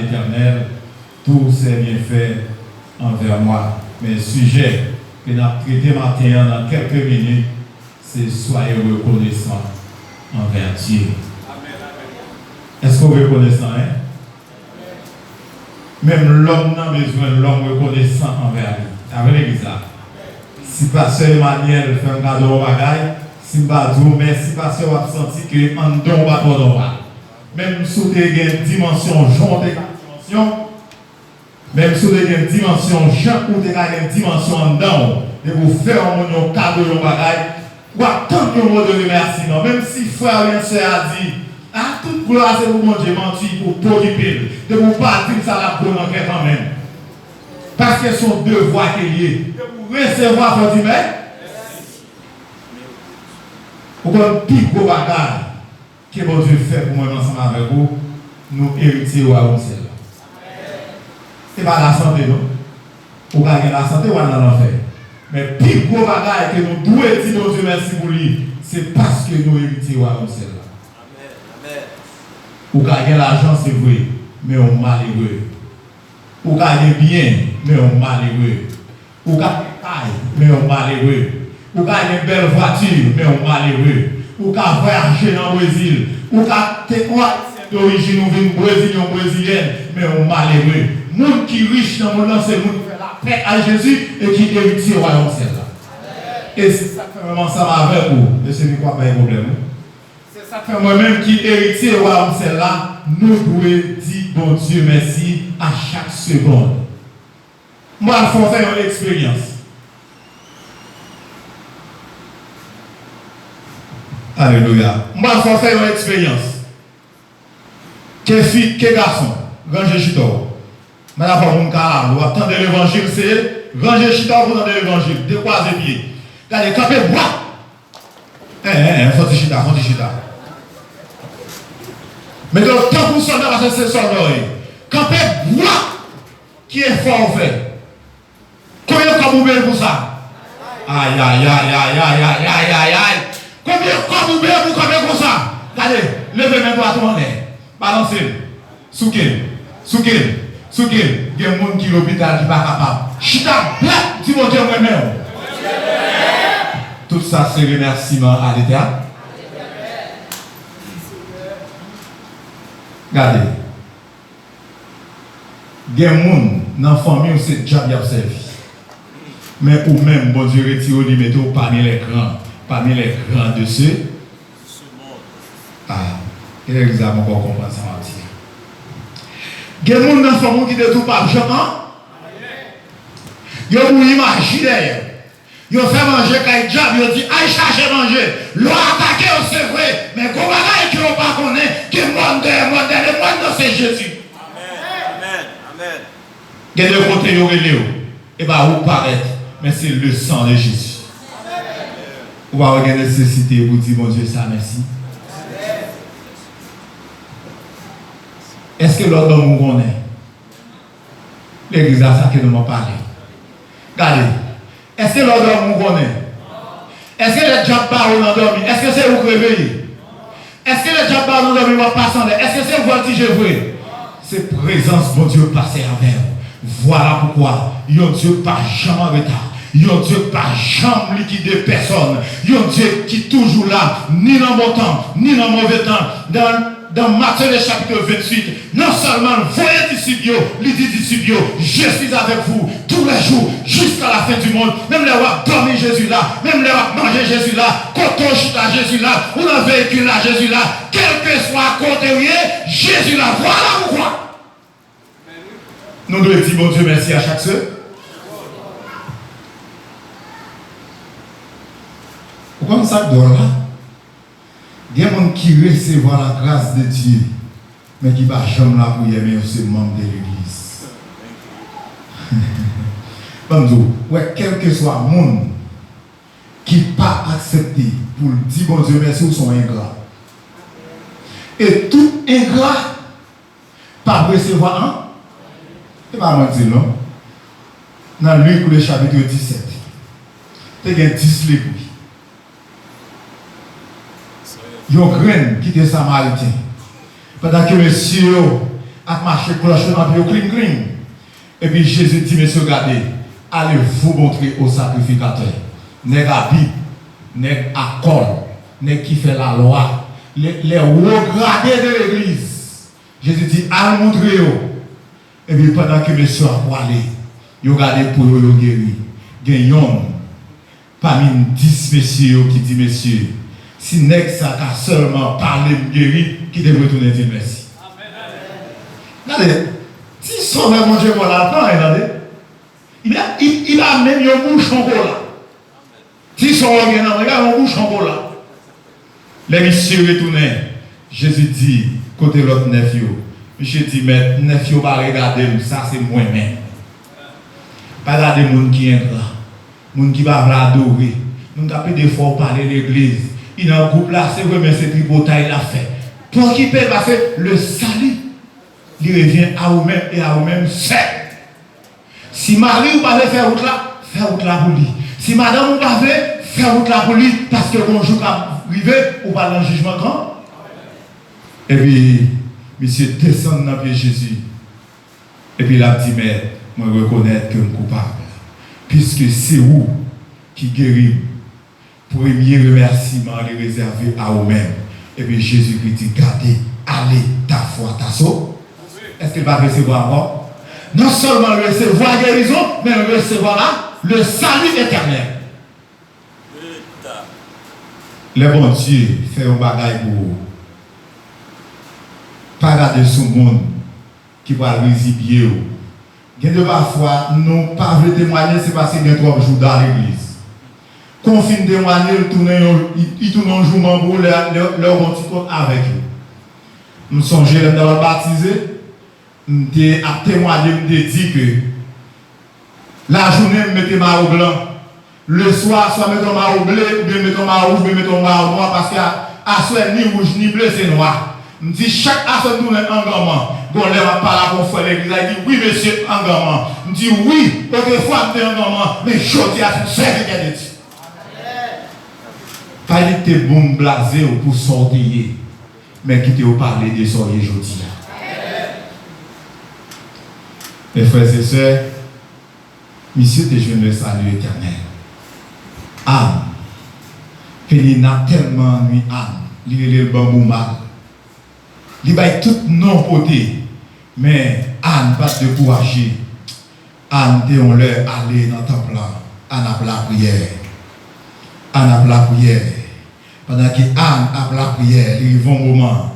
l'Éternel tous ses bienfaits envers moi. Mais le sujet que nous avons traité matin dans quelques minutes, c'est soyez reconnaissants envers Dieu. Est-ce qu'on est reconnaissant, hein? Même l'homme n'a besoin de l'homme reconnaissant envers lui. Avec l'église là. Si pasteur Emmanuel fait un cadeau au bagaille, si Badou, mais si pasteur a senti que en don va pas. Même si vous avez une dimension, même si vous avez une dimension, Jean ou une dimension en dedans, et vous faire un cadeau au bagaille, ou attendre un mot de remerciement. Même si frère ou soeur a dit, ah, toute gloire c'est pour mon Dieu, menti pour t'occuper, de vous partir ça la bonne enquête quand même. Parce que son devoir est lié. De vous recevoir votre humain. Pour qu'on pique vos bagages que mon Dieu fait pour moi ensemble avec vous, nous héritiers ou à vous seul. Ce n'est pas la santé, non? Pour gagner la santé ou dans l'enfer. Mais pique vos bagages que nous devons dire mon Dieu merci pour lui, c'est parce que nous héritiers ou à vous seul. Pour gagner l'argent, c'est vrai, mais on est malheureux. Pour gagner bien, mais on est malheureux. Pour gagner taille, mais on est malheureux. Pour gagner une belle voiture, mais on est malheureux. Pour voyager dans le Brésil, pour gagner d'origine ou brésilienne, mais on est malheureux. Les gens qui sont riches dans le monde, c'est les gens qui font la paix à Jésus et qui héritent au royaume ciel. Et c'est ça qui fait vraiment ça avec vous. Et c'est quoi pas un problème. Ça fait moi-même qui héritier au royaume celle-là, nous devons dire bon Dieu merci à chaque seconde. Moi, il faut faire une expérience. Alléluia. Moi, il faut faire une expérience. Quelle fille, quel garçon, ranger chito. Maintenant, pour mon cas, vous attendez l'évangile, c'est ranger chito, vous attendez l'évangile, décroiser pieds. Regardez, campez, bois. Faut chita. Mais donc, tant que vous sommes dans ce sonore, quand vous bois qui est fort fait, combien de vous buvez pour ça? Aïe. Combien de vous buvez pour ça? Regardez, levez mes doigts tout le monde. Balancez. Soukil. Il y a des gens qui sont à l'hôpital qui ne sont pas capables. Chita, black, dis mon Dieu moi-même. Tout ça, c'est remerciement à l'Éternel. Regardez, il y a des gens dans la famille où c'est déjà bien servi. Mais ou même, bon Dieu, retire les métaux parmi les grands de ceux. Ah, et l'examen pour comprendre ça. Il y a des gens dans la famille qui ne tout pas jamais. Ils ont imaginé. Ils ont fait manger quand ils ont dit, aïe, chercher manger. L'ont attaqué, c'est vrai. Mais comment est-ce qu'ils n'ont pas connu que le monde c'est Jésus. Amen. Il y a des côtés où il est. Et bien, vous paraît, mais c'est le sang de Jésus. Vous va avoir une nécessité pour dire, mon Dieu, ça, merci. Est-ce que l'autre homme vous connaît? L'église a ça que nous m'en parlé. Regardez. Est-ce que l'autre homme vous connaît? Est-ce que les gens parlent dans dormi? Est-ce que c'est vous qui réveillez? Est-ce que les gens parlent dans dormi ou pas sans? Est-ce que c'est vous qui vrai? C'est présence, mon Dieu, passer avec vous. Voilà pourquoi. Yon Dieu pas jamais en retard. Yon Dieu pas jamais liquider personne. Yon Dieu qui est toujours là, ni dans bon temps, ni dans mauvais temps. Dans Matthieu le chapitre 28, non seulement voyez disciples, les disciples, je suis avec vous tous les jours jusqu'à la fin du monde. Même les rois dormir Jésus là, même les rois manger Jésus là, coton chita Jésus là, ou dans le véhicule là Jésus là, quel que soit côté où Jésus là, voilà pourquoi. Nous devons dire bon Dieu merci à chaque seul. Pourquoi ça dort là? Il y a des gens qui reçoivent la grâce de Dieu, mais qui ne sont pas jamais là pour y aimer aussi membre de l'église. Ouais, quel que soit le monde qui n'a pas accepté pour dire bon Dieu merci ou sont ingrats. Et tout ingrat, pas recevoir un, c'est pas mentir non. Dans Luc le chapitre 17, il y a 10 livres. Il y a une graine qui était samaritain. Pendant que monsieur à marcher cloche dans le cling cling. Et puis Jésus dit, monsieur, regardez, allez vous montrer au sacrificateur. N'est pas Bible, n'est accord, n'est qui fait la loi, les regradés de l'église. Jésus dit, allez montrer. Et puis pendant que monsieur a parlé, il regardé pour eux guérir. Gagnons parmi 10 messieurs qui dit, monsieur, si n'est ça a seulement parlé de guérir, qui devrait retourner dire merci. Regardez, si son vrai mon Dieu va l'apprendre, regardez, il a même un bouchon là. Si son vrai regarde un bouchon là. Les messieurs retournent. Jésus dit, côté l'autre neuf, monsieur dit, mais neuf, va regarder, ça c'est moi-même. Pas regarder les gens qui sont là, les gens qui vont adorer, les gens qui ont des fois parler de l'église. Il y a un groupe là, c'est vrai, mais c'est tripotaille l'a fait. Pour qui peut passer le salut, il revient à vous-même et à vous-même seul. Si Marie ou pas faire route là pour lui. Si madame ou pas faire route là pour lui, parce que bonjour quand arrivé, ou pas dans le jugement grand. Et puis, monsieur descend dans le pied de Jésus. Et puis il a dit, mais moi reconnaître que je suis coupable. Puisque c'est vous qui guérit. Premier remerciement est réservé à vous-même. Et puis Jésus lui dit, gardez, allez, ta foi, ta sauve. Est-ce qu'il va recevoir encore? Non seulement recevoir la guérison, mais recevoir là, le salut éternel. Le bon Dieu fait un bagage pour vous. Pas regarder ce monde qui va résibier. Il y a parfois, nous ne pouvons pas témoigner, c'est parce qu'il y a 3 jours dans l'église. Confine témoigner, il tourne un jour pour leur petit compte avec eux. Nous sommes jeunes dans le baptisé. Nous avons témoigné, nous avons dit que la journée, nous mettons ma au blanc. Le soir, soit mettons ma au bleu, ou bien mettons ma rouge, ou bien mettons ma au noir, parce qu'à soit ni rouge ni bleu, c'est noir. Nous disons chaque affaire nous est engagement. Bon, là, on parle pour faire l'église. Il dit oui, monsieur, engagement. Nous disons oui, autrefois, nous avons engagement, mais je dis à tout, c'est ce qu'il dit. Pas dit que tu es bon blasé pour sortir, mais qui te parler de sortir aujourd'hui. Mes frères et sœurs, monsieur, te joue le salut éternel. Anne, il n'a tellement nuit Anne, il est le bambou mal. Il va tout non côté, mais Anne va te décourager. Anne, on leur aller dans ton plan. Anne a la prière. Anne a la prière. Pendant que Anne a la prière, il y a un moment,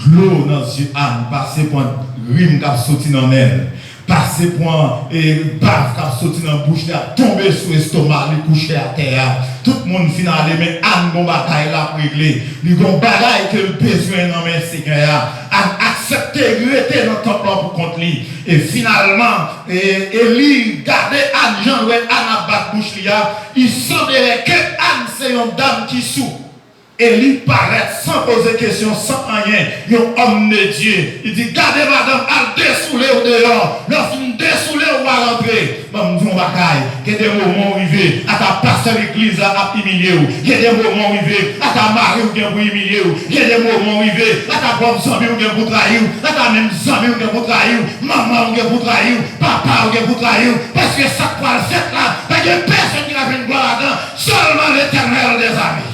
l'eau dans les yeux Anne, passer pour un rime qui a sauté dans elle, passer pour un bave qui a sauté dans la bouche, il a tombé sur l'estomac, il a couché à terre. Tout le monde final, mais Anne, bon bataille l'a réglé. Il y a un bagaille que le besoin dans mes Seigneur. Anne accepté, rester dans ton plan pour contre lui. Et finalement, Élie gardait Anne, Jean-Louis, Anne a battu bouche, il semblerait que Anne, c'est une dame qui souffre. Élie paraît sans poser question, sans rien. Il y a un homme de Dieu. Il dit, gardez madame, à dessouler au dehors. Lorsqu'il dessouler, on va rentrer. Maman, nous bagaille. Il y a des moments arrivés à ta pasteur l'église à humilier. Il y a des moments arrivés à ta mari ou bien pour humilier. Il y a des moments arrivés à ta propre zombie ou bien pour trahir. À ta même zombie ou bien pour trahir. Maman ou bien pour trahir. Papa ou bien pour trahir. Parce que ça peut le faire là. Parce que personne qui n'a fait une gloire là-dedans. Seulement l'Éternel des amis.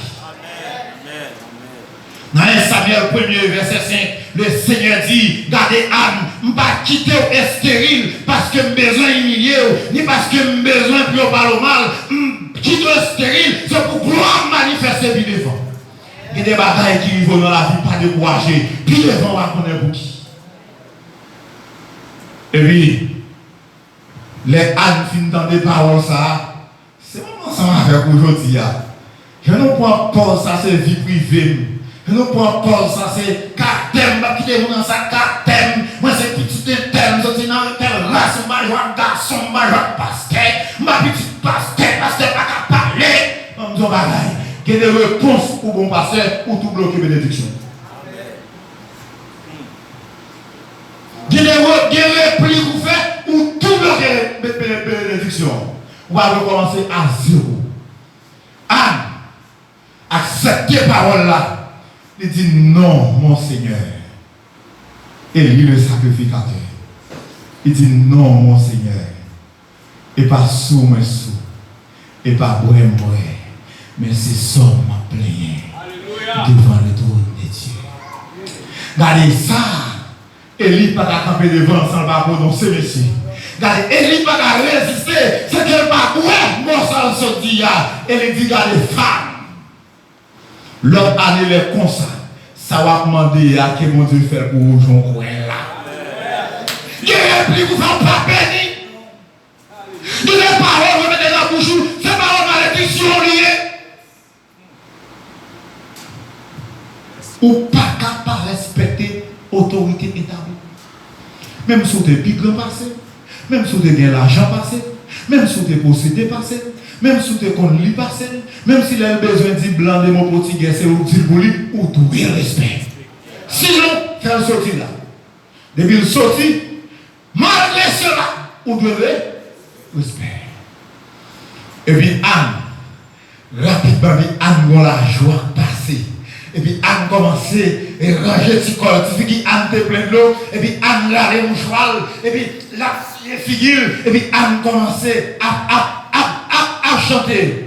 Dans 1 Samuel 1er, verset 5, le Seigneur dit, gardez Anne, je ne vais pas quitter stérile parce que j'ai besoin d'humilier, ni parce que j'ai besoin de parler mal. Quitter stérile, c'est pour gloire manifester puis devant. Il y a des batailles qui vont dans la vie, pas décourager. Puis devant, on va connaître pour qui. Et puis, les Anne finissent dans des paroles, ça, c'est vraiment ça avec aujourd'hui. Je ne prends pas ça, c'est vie privée. Nous prenons Paul, ça c'est cartem, qui est dans sa cartem. Moi c'est petit thème, c'est dans telle race, ma joie garçon, ma joie pasteur, ma petite pasteur pas qu'à parler. On nous bagaille. Il y a des réponses pour bon pasteur pour tout bloquer bénédiction. Il y a des répliques pour faire pour tout bloquer bénédiction. On va recommencer à zéro. Anne, acceptez parole là. Il dit non, mon Seigneur. Élie le sacrificateur. Il dit non, mon Seigneur. Et pas sous, mais sous. Et pas boire, mais c'est ça m'a plaigné devant le trône de Dieu. Regardez ça. Élie pas qu'à camper devant sans pas prononcer, monsieur. Regardez, Élie pas qu'à résister. C'est qu'elle pas boire, mon sang se dit. Elle dit, regardez, femme. L'autre année, les comme ça va demander à quel mon Dieu fait pour vous, j'en crois là. Qui réplique, vous n'en pas béni. De les paroles, vous mettez dans la bouche, ces paroles malédiction liées. Ou pas capable de respecter l'autorité établie. Même si vous êtes bigre passé, même si vous avez l'argent passé, même si vous êtes possédé passé, même si vous êtes connu passé, même si vous avez besoin de blanc de mon portugais, c'est vous dire pour lui, ou tout le respect. Sinon, faire sortir là. Depuis le sortir, malgré cela, vous devez respect. Et puis Anne, rapidement, Anne a la joie passée. Et puis Anne commençait à ranger petit col. Tu sais Anne était plein de l'eau. Et puis Anne allait au cheval. Et puis la figure. Et puis Anne commençait à chanter.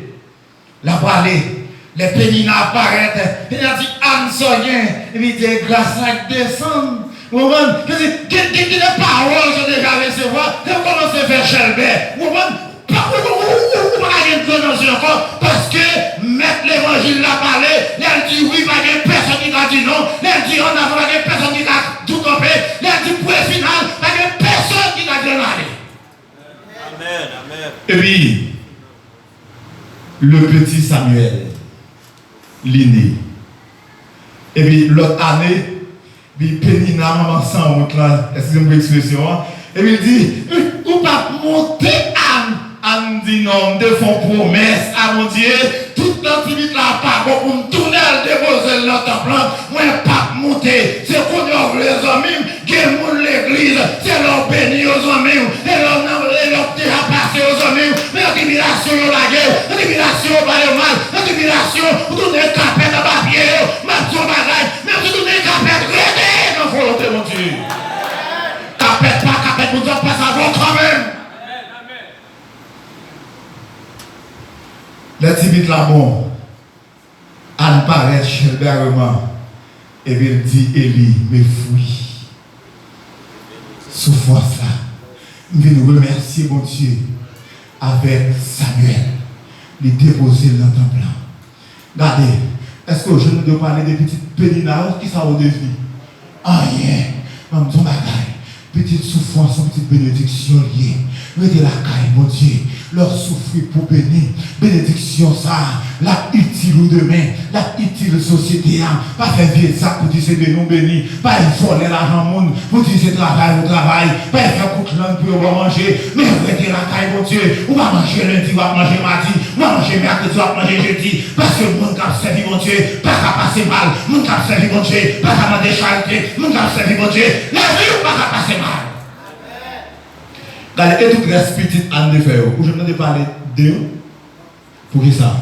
La parler. Les péninas apparaissent. Et elle a dit Anne soignait. Et puis des glaces descendent. Vous comprenez? Quelles paroles je déjà recevoir? Je commence à faire chelbert. Vous comprenez? Parce que mettre l'évangile la parler, elle dit oui, pas de personne qui a dit non, elle dit en avant, pas de personne qui a tout compris, elle dit pour le final, pas de personne qui a dit non. Amen, amen. Et puis, le petit Samuel, l'inné. Et puis, l'autre année, puis Pénina, maman sans honte là, excusez-moi l'expression, et puis il dit, ou pas monter Anne. Anne dit non, de font promesse à mon Dieu, toute l'activité là, pas pour me tourner à déposer notre plan, moi pas monter, c'est qu'on offre les amis, qui montent l'église, c'est leur béni aux amis, et leur déjà passé aux amis, mais la tribulation la guerre, la tribulation pas le mal, la tribulation, vous tournez capet dans papier, ma son bagage, mais vous tournez capet, regardez dans volonté mon Dieu. Capet pas capet, vous n'avez pas savoir quand même. La timide là bon, Anne paraît chelbèrement, et puis elle dit Élie, mais fouille. Souffrance là, nous venons remercier mon Dieu avec Samuel, les déposer dans ton plan. Regardez, est-ce que je ne dois parler des petites péninas qui sont au défi? Ah, rien, même ton bagaille, petite souffrance, petite bénédiction liée. Mettez la caille, mon Dieu, leur souffrir pour bénir. Bénédiction, ça, la utile ou demain, la utile société, pas faire vieille ça pour dire c'est de nous bénir, pas voler l'argent monde pour dire c'est travail au travail, pas faire coup de langue pour manger, mais mettez la caille, mon Dieu, on va manger lundi, on va manger mardi, on va manger mercredi, on va manger jeudi, parce que mon cap servi, mon Dieu, pas qu'à passer mal, mon cap servi, mon Dieu, pas qu'à demander charité, mon cap servi, mon Dieu, la vie, pas qu'à passer mal. Et tout reste petit Anne de faire. Je me parler d'eux. Pour qui ça?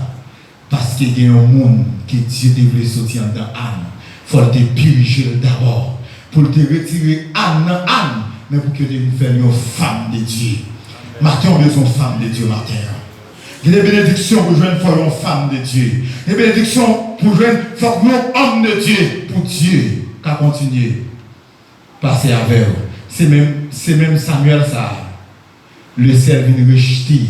Parce qu'il y a un monde qui Dieu devrait sortir dans Anne. Il faut te puriger d'abord. Pour te retirer Anne dans Anne. Mais pour que tu fasses une femme de Dieu. Matin, on est une femme de Dieu, matin. Il y a des bénédictions pour jouer une femme de Dieu. Il y a des bénédictions pour jouer un homme de Dieu. Pour Dieu, qu'à continuer. Passer avec eux. C'est même Samuel ça. Le service rejeté.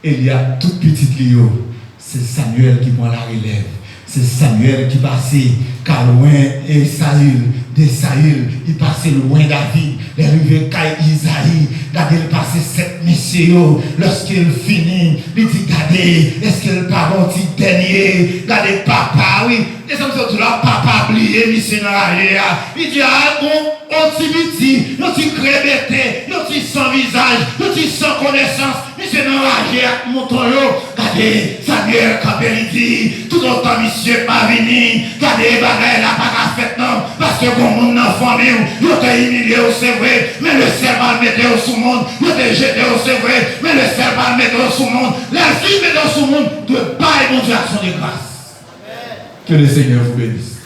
Et il y a toute petite Léo. C'est Samuel qui prend la relève. C'est Samuel qui passait car loin et Saül, de Saül, il passait loin David, il arrivait à Isaïe, il passait 7 messieurs, lorsqu'il finit, il dit, regardez, est-ce qu'il pas bon petit dernier, regardez papa, oui, et ça me dit, là, papa oublié, monsieur dans la rue, il dit, ah, on petit petit, on petit crébété, on petit sans visage, on petit sans connaissance, monsieur dans la rue, mon tonneau, regardez, Samuel, quand il dit, tout autant monsieur pas venu, regardez, elle n'a pas fait non, parce que bon monde dans la famille, il t'a humilié, c'est vrai, mais le ciel va le mettre au sous-monde, il t'a jeté, c'est vrai, mais le ciel va le mettre au sous-monde, la vie met au sous-monde, de bail mon Dieu action de grâce. Que le Seigneur vous bénisse.